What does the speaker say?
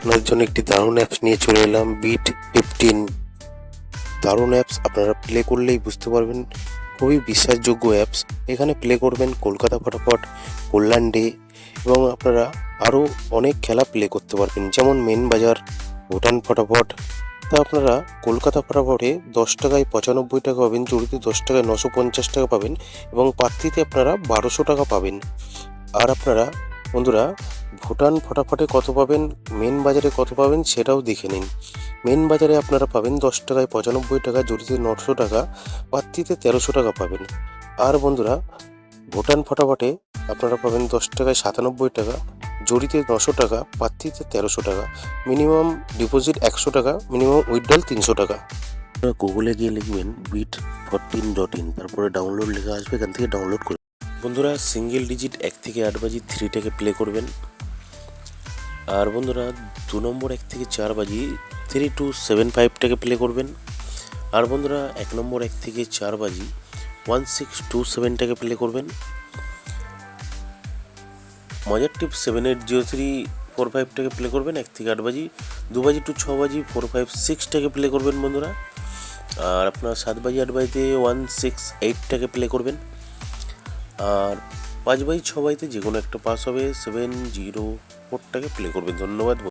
আপনাদের জন্য একটি দারুণ অ্যাপস নিয়ে চলে এলাম, বিট 15। দারুণ অ্যাপস, আপনারা প্লে করলেই বুঝতে পারবেন, খুবই বিশ্বাসযোগ্য অ্যাপস। এখানে প্লে করবেন কলকাতা ফটাফট, কল্যাণ ডে এবং আপনারা আরও অনেক খেলা প্লে করতে পারবেন, যেমন মেন বাজার, ভুটান ফটাফট। তা আপনারা কলকাতা ফটাফটে 10 টাকায় 95 টাকা পাবেন, জড়িতে 10 টাকায় 950 টাকা পাবেন এবং প্রার্থীতে আপনারা 1200 টাকা পাবেন। আর আপনারা বন্ধুরা ভুটান ফটাফটে কত পাবেন, মেন বাজারে কত পাবেন সেটাও দেখে নিন। মেন বাজারে আপনারা পাবেন 10 টাকায় 95 টাকা, জড়িতে 900 টাকা, প্রার্থীতে 1300 টাকা পাবেন। আর বন্ধুরা ভুটান ফটাফটে আপনারা পাবেন 10 টাকায় 97 টাকা, জড়িতে 900 টাকা, প্রার্থীতে 1300 টাকা। মিনিমাম ডিপোজিট 100 টাকা, মিনিমাম উইথড্রল 300 টাকা। আপনারা গুগলে গিয়ে লিখবেন bit14.in, তারপরে ডাউনলোড লেখা আসবে, এখান থেকে ডাউনলোড করবেন। বন্ধুরা সিঙ্গেল ডিজিট 1 থেকে 8 বাজি 3টাকে প্লে করবেন। আর বন্ধুরা 2 নম্বর 1 থেকে 4 বাজি 3275টাকে প্লে করবেন। আর বন্ধুরা 1 নম্বর 1 থেকে 4 বাজি 1627টাকে প্লে করবেন। মজার টিপ 780345টাকে প্লে করবেন 1 থেকে 8 বাজি। 2 বাজি টু 6 বাজি 456টাকে প্লে করবেন বন্ধুরা। আর আপনার 7 বাজি 8 বাজিতে 168টাকে প্লে করবেন। আর 5 বাই 6 বাজিতে যে কোনো একটা পাস হবে 704টাকে প্লে করবেন। ধন্যবাদ।